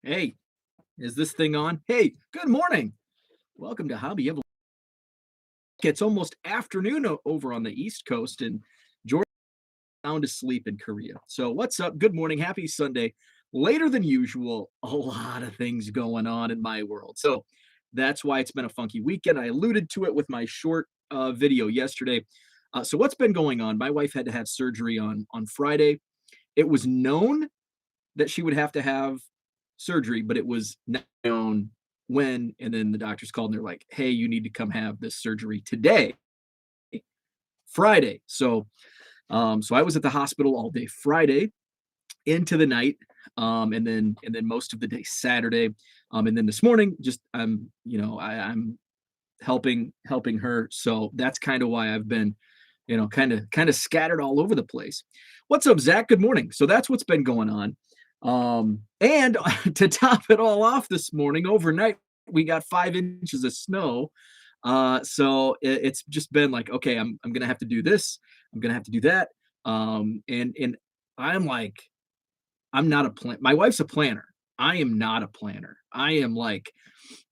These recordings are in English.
Hey, is this thing on? Hey, good morning. Welcome to Hobby Evolution. It's almost afternoon over on the East Coast, and George sound asleep in Korea. So, what's up? Good morning. Happy Sunday. Later than usual, a lot of things going on in my world. So, that's why it's been a funky weekend. I alluded to it with my short video yesterday. So, what's been going on? My wife had to have surgery on Friday. It was known that she would have to have surgery, but it was not known when. And then the doctors called and they're like, "Hey, you need to come have this surgery today, Friday." So I was at the hospital all day Friday into the night, and then most of the day Saturday, and then this morning, just I'm helping her. So that's kind of why I've been, kind of scattered all over the place. What's up, Zach? Good morning. So that's what's been going on. And to top it all off this morning, overnight, we got 5 inches of snow. So it's just been like, okay, I'm gonna have to do this, I'm gonna have to do that. And I'm like, I'm not a plan. My wife's a planner. I am not a planner. I am like,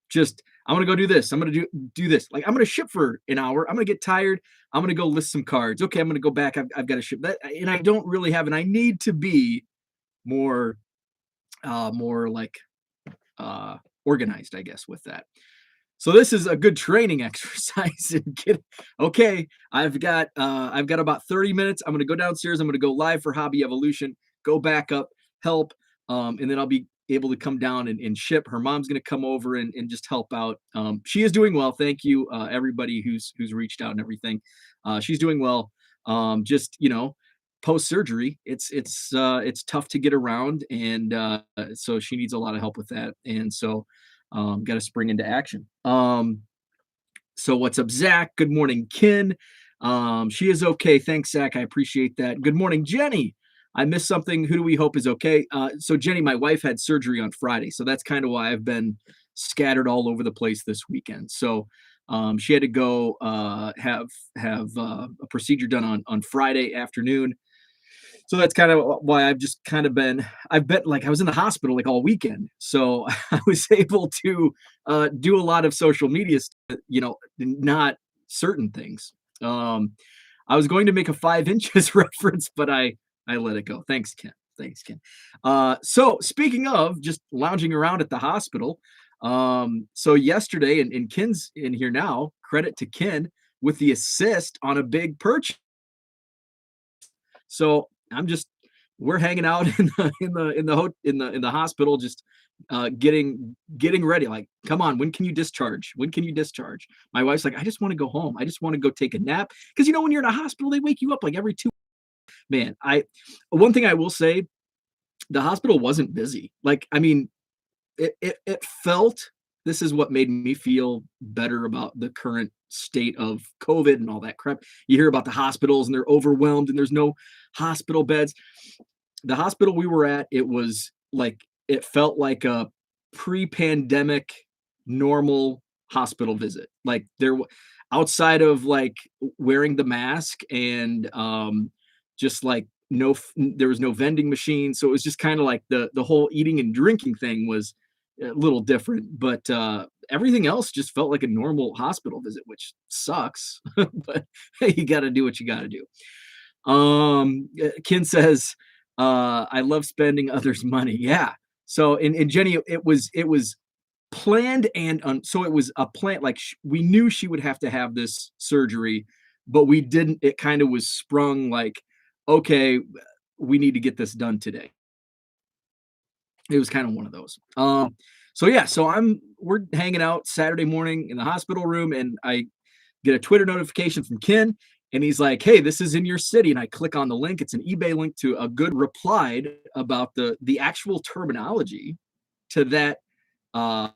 just I'm gonna go do this. I'm gonna do this. Like I'm gonna ship for an hour. I'm gonna get tired. I'm gonna go list some cards. Okay, I'm gonna go back. I've got to ship that, and I don't really have. And I need to be more more like organized, I guess, with that. So this is a good training exercise. Okay, I've got about 30 minutes. I'm gonna go downstairs. I'm gonna go live for Hobby Evolution. Go back up, help, and then I'll be able to come down and ship. Her mom's gonna come over and just help out. She is doing well. Thank you, everybody who's reached out and everything. She's doing well. Just post surgery, it's tough to get around, and so she needs a lot of help with that. And so got to spring into action. So what's up, Zach? Good morning, Ken. She is okay. Thanks, Zach. I appreciate that. Good morning, Jenny. I missed something. Who do we hope is okay? So Jenny, my wife had surgery on Friday, so that's kind of why I've been scattered all over the place this weekend. So she had to go have a procedure done on Friday afternoon. So that's kind of why I've been like I was in the hospital like all weekend. So I was able to do a lot of social media stuff, not certain things. I was going to make a 5 inches reference, but I let it go. Thanks, Ken. Thanks, Ken. So speaking of just lounging around at the hospital, so yesterday, and Ken's in here now, credit to Ken with the assist on a big purchase. So we're hanging out in the hospital, just getting ready. Like, come on, when can you discharge? When can you discharge? My wife's like, I just want to go home. I just want to go take a nap because when you're in a hospital, they wake you up like every 2. Man, one thing I will say, the hospital wasn't busy. Like, I mean, it felt. This is what made me feel better about the current state of COVID and all that crap. You hear about the hospitals and they're overwhelmed and there's no hospital beds. The hospital we were at, it felt like a pre-pandemic normal hospital visit. Like outside of like wearing the mask and just like there was no vending machine. So it was just kind of like the whole eating and drinking thing was a little different, but everything else just felt like a normal hospital visit, which sucks. But hey, you got to do what you got to do. Ken says, I love spending others' money. Yeah. So, and Jenny, it was planned, and so it was a plan. Like we knew she would have to have this surgery, but we didn't. It kind of was sprung like, okay, we need to get this done today. It was kind of one of those. So yeah, we're hanging out Saturday morning in the hospital room, and I get a Twitter notification from Ken, and he's like, "Hey, this is in your city." And I click on the link. It's an eBay link to a good replied about the actual terminology to that. It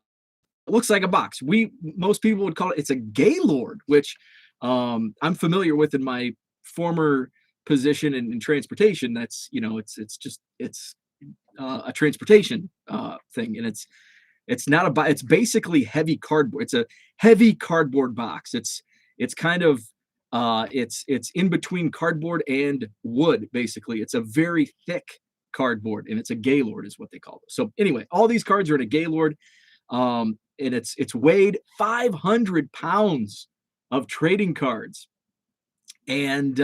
looks like a box. Most people would call it's a Gaylord, which I'm familiar with in my former position in transportation. That's it's a transportation thing, and it's not it's basically heavy cardboard. It's a heavy cardboard box. It's kind of it's in between cardboard and wood. Basically, it's a very thick cardboard, and it's a Gaylord is what they call it. So anyway, all these cards are in a Gaylord, and it's weighed 500 pounds of trading cards. And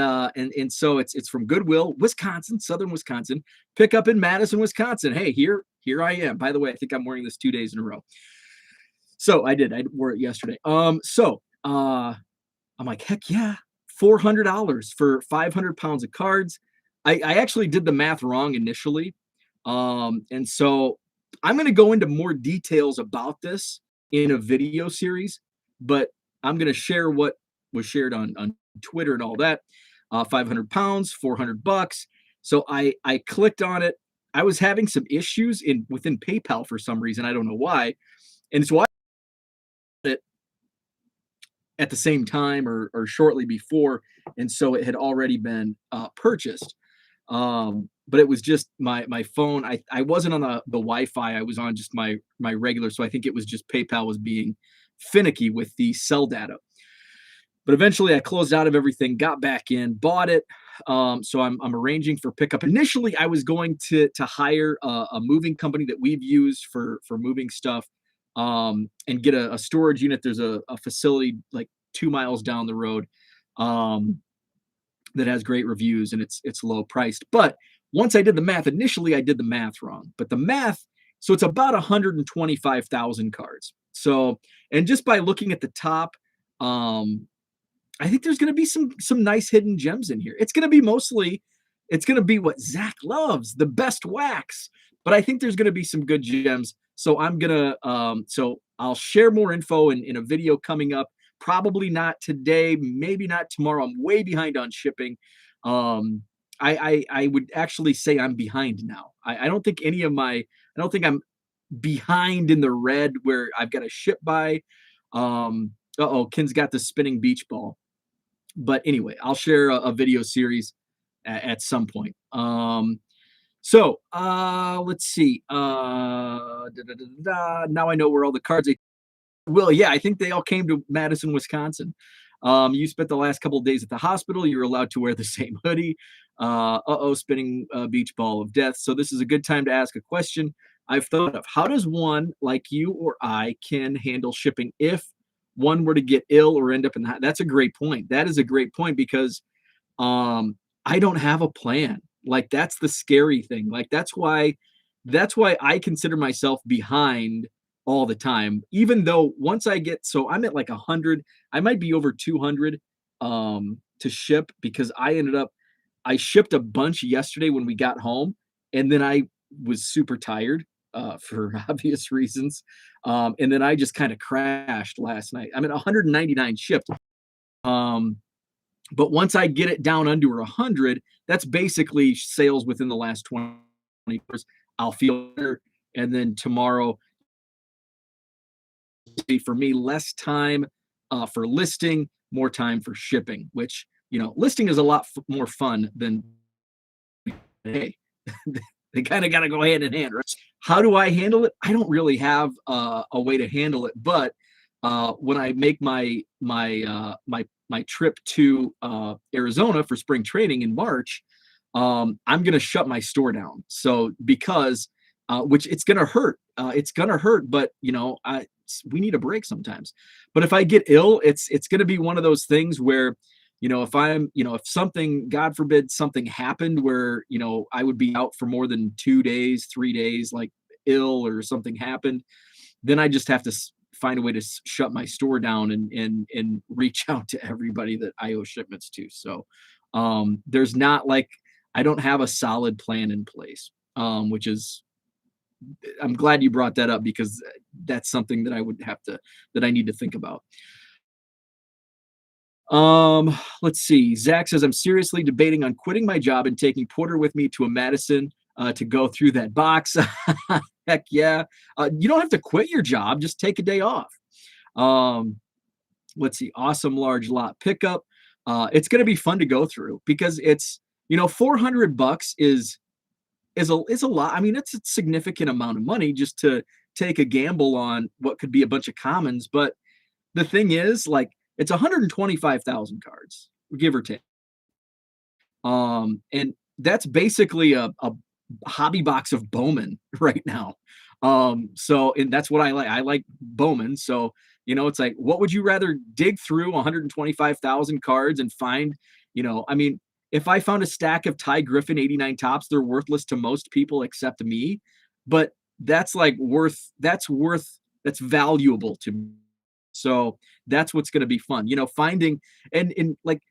so it's from Goodwill, Wisconsin, Southern Wisconsin. Pick up in Madison, Wisconsin. Hey, here I am. By the way, I think I'm wearing this 2 days in a row. So I wore it yesterday. I'm like, heck yeah, $400 for 500 pounds of cards. I actually did the math wrong initially. And so I'm going to go into more details about this in a video series, but I'm going to share what was shared on Twitter and all that. 500 pounds, $400. So I clicked on it. I was having some issues within PayPal for some reason. I don't know why. And so I it at the same time or shortly before, and so it had already been purchased. But it was just my phone. I wasn't on the Wi-Fi. I was on just my regular. So I think it was just PayPal was being finicky with the cell data. But eventually I closed out of everything, got back in, bought it. So I'm arranging for pickup. Initially, I was going to hire a moving company that we've used for moving stuff, and get a storage unit. There's a facility like 2 miles down the road, that has great reviews, and it's low priced. But once I did the math, initially I did the math wrong. But the math, so it's about 125,000 cards. So, and just by looking at the top, I think there's going to be some nice hidden gems in here. It's going to be what Zach loves, the best wax. But I think there's going to be some good gems. So so I'll share more info in a video coming up. Probably not today, maybe not tomorrow. I'm way behind on shipping. I would actually say I'm behind now. I don't think I don't think I'm behind in the red where I've got to ship by. Ken's got the spinning beach ball. But anyway, I'll share a video series at some point. Let's see. Now I know where all the cards are. Well, yeah, I think they all came to Madison, Wisconsin. You spent the last couple of days at the hospital. You're allowed to wear the same hoodie. Spinning beach ball of death. So this is a good time to ask a question I've thought of. How does one like you or I can handle shipping if one were to get ill or end up in that's a great point. That is a great point because I don't have a plan. Like that's the scary thing. Like that's why I consider myself behind all the time. Even though once so I'm at like 100, I might be over 200 to ship because I shipped a bunch yesterday when we got home, and then I was super tired for obvious reasons. And then I just kind of crashed last night. I'm at 199 shipped. But once I get it down under 100, that's basically sales within the last 20 hours. I'll feel better. And then tomorrow, for me, less time for listing, more time for shipping, which, listing is a lot more fun than, hey, they kind of got to go hand in hand, right? How do I handle it? I don't really have a way to handle it, but when I make my trip to Arizona for spring training in March, I'm going to shut my store down. So because which it's going to hurt. It's going to hurt, but we need a break sometimes. But if I get ill, it's going to be one of those things where if something, God forbid, something happened where, I would be out for more than 2 days, 3 days, like ill or something happened, then I just have to find a way to shut my store down and reach out to everybody that I owe shipments to. So there's not I don't have a solid plan in place, which is, I'm glad you brought that up because that's something that I need to think about. Let's see. Zach says, I'm seriously debating on quitting my job and taking Porter with me to a Madison to go through that box. Heck yeah. You don't have to quit your job. Just take a day off. Let's see. Awesome large lot pickup. It's going to be fun to go through because it's, $400 is a lot. I mean, it's a significant amount of money just to take a gamble on what could be a bunch of commons. But the thing is, it's 125,000 cards, give or take. And that's basically a hobby box of Bowman right now. So and that's what I like. I like Bowman. So, it's like, what would you rather dig through 125,000 cards and find, I mean, if I found a stack of Ty Griffin 89 tops, they're worthless to most people except me. But that's like that's valuable to me. So that's what's going to be fun, finding and like,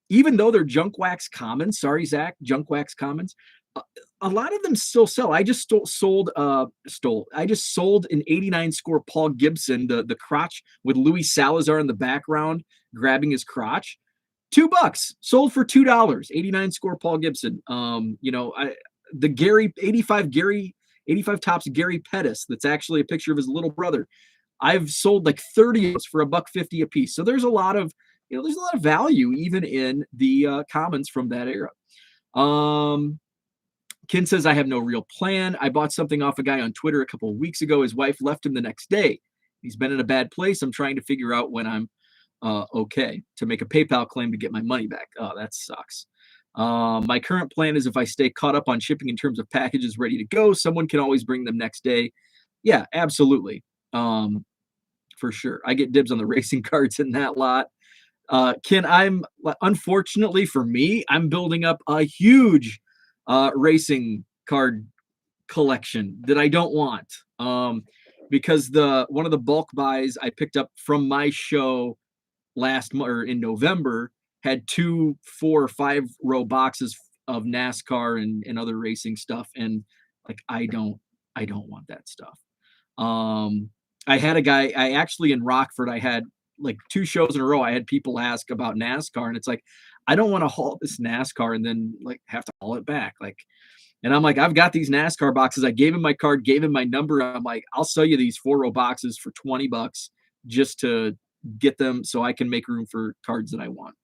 even though they're junk wax commons, sorry, Zach, junk wax commons, a, a lot of them still sell. I just I just sold an 89 score Paul Gibson, the crotch with Luis Salazar in the background, grabbing his crotch. $2 sold for $2, 89 score Paul Gibson. The Gary 85 tops Gary Pettis. That's actually a picture of his little brother. I've sold like 30 for $1.50 a piece. So there's a lot of, there's a lot of value even in the commons from that era. Ken says, I have no real plan. I bought something off a guy on Twitter a couple of weeks ago. His wife left him the next day. He's been in a bad place. I'm trying to figure out when I'm okay to make a PayPal claim to get my money back. Oh, that sucks. My current plan is if I stay caught up on shipping in terms of packages ready to go, someone can always bring them next day. Yeah, absolutely. For sure. I get dibs on the racing cards in that lot. Ken, unfortunately for me, I'm building up a huge racing card collection that I don't want. Because one of the bulk buys I picked up from my show last month or in November had 2, 4, 5 row boxes of NASCAR and other racing stuff. And like, I don't want that stuff. I had a guy, I actually in Rockford, I had like 2 shows in a row. I had people ask about NASCAR, and it's like, I don't want to haul this NASCAR and then like have to haul it back. Like, and I'm like, I've got these NASCAR boxes. I gave him my card, gave him my number. I'm like, I'll sell you these 4-row boxes for $20 just to get them so I can make room for cards that I want.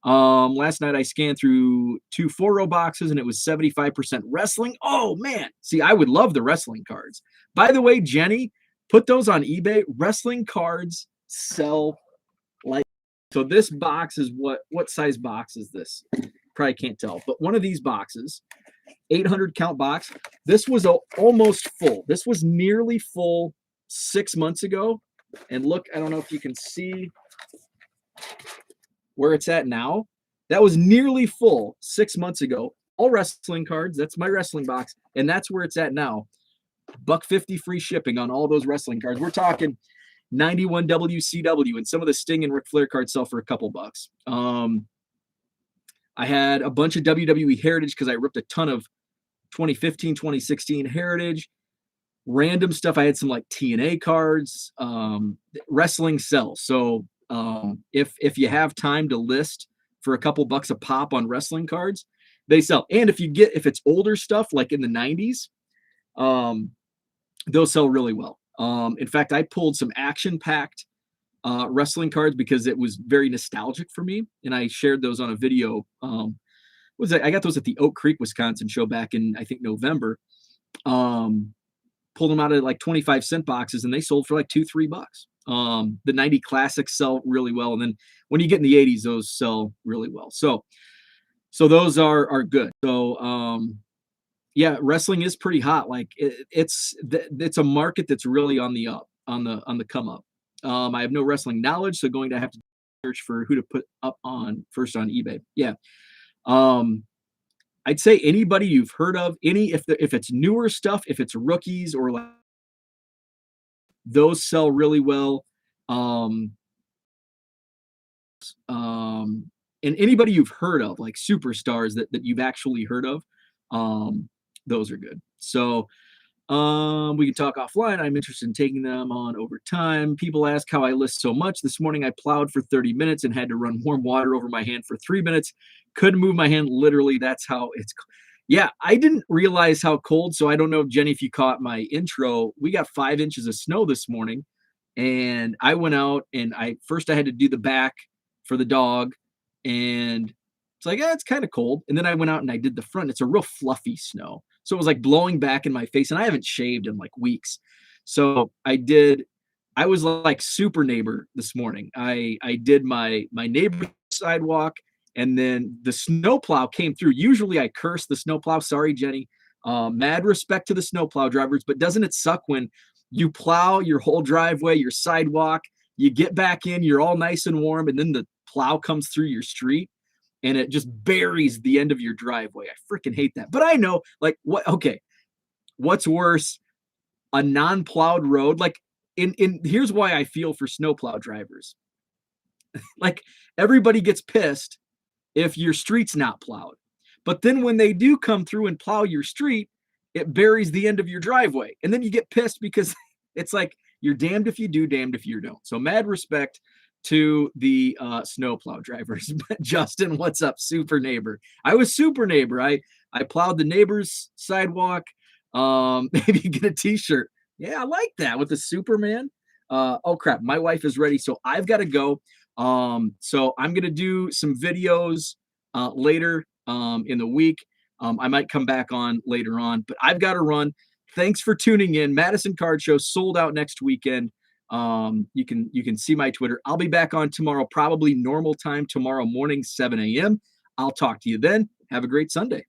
Last night I scanned through 2 4-row boxes and it was 75% wrestling. Oh man. See, I would love the wrestling cards. By the way, Jenny, put those on eBay. Wrestling cards sell like, so this box is what size box is this? Probably can't tell, but one of these boxes, 800 count box. This was almost full. This was nearly full 6 months ago. And look, I don't know if you can see where it's at now. That was nearly full 6 months ago. All wrestling cards. That's my wrestling box. And that's where it's at now. $1.50 free shipping on all those wrestling cards. We're talking 91 WCW, and some of the Sting and Ric Flair cards sell for a couple bucks. I had a bunch of WWE Heritage because I ripped a ton of 2015, 2016 Heritage. Random stuff. I had some like TNA cards. Wrestling sells. So if you have time to list for a couple bucks a pop on wrestling cards, they sell. And if it's older stuff like in the 90s, they'll sell really well. In fact, I pulled some action-packed wrestling cards because it was very nostalgic for me, and I shared those on a video. I got those at the Oak Creek, Wisconsin show back in, I think, November. Pulled them out of like 25-cent boxes, and they sold for like $2-3. The 90 classics sell really well, and then when you get in the 80s, those sell really well. So those are good. So yeah, wrestling is pretty hot. Like it's a market that's really on the up, on the come up. I have no wrestling knowledge, so going to have to search for who to put up on first on eBay. Yeah. I'd say anybody you've heard of, if it's newer stuff, if it's rookies or like, those sell really well. And anybody you've heard of, like superstars that you've actually heard of, those are good. So we can talk offline. I'm interested in taking them on over time. People ask how I list so much. This morning I plowed for 30 minutes and had to run warm water over my hand for 3 minutes. Couldn't move my hand. Literally, that's how it's. Yeah, I didn't realize how cold. So I don't know, Jenny, if you caught my intro. We got 5 inches of snow this morning, and I went out and I had to do the back for the dog, and it's like, it's kind of cold. And then I went out and I did the front. It's a real fluffy snow. So it was like blowing back in my face, and I haven't shaved in like weeks. So I was like super neighbor this morning. I did my neighbor's sidewalk, And then the snowplow came through. Usually I curse the snowplow. Sorry, Jenny. Mad respect to the snowplow drivers, but doesn't it suck when you plow your whole driveway, your sidewalk, you get back in, you're all nice and warm, and then the plow comes through your street and it just buries the end of your driveway. I freaking hate that. But I know, like, what? Okay, what's worse, a non-plowed road? Like, in here's why I feel for snowplow drivers. Like, everybody gets pissed if your street's not plowed. But then when they do come through and plow your street, it buries the end of your driveway. And then you get pissed because it's like you're damned if you do, damned if you don't. So mad respect to the snowplow drivers. But Justin, what's up, super neighbor? I was super neighbor. I plowed the neighbor's sidewalk. Maybe get a t-shirt. Yeah, I like that with the Superman. Oh crap, my wife is ready, so I've got to go. So I'm gonna do some videos later in the week. I might come back on later on, but I've got to run. Thanks for tuning in. Madison Card Show sold out next weekend. You can see my Twitter. I'll be back on tomorrow, probably normal time tomorrow morning, 7 a.m. I'll talk to you then. Have a great Sunday.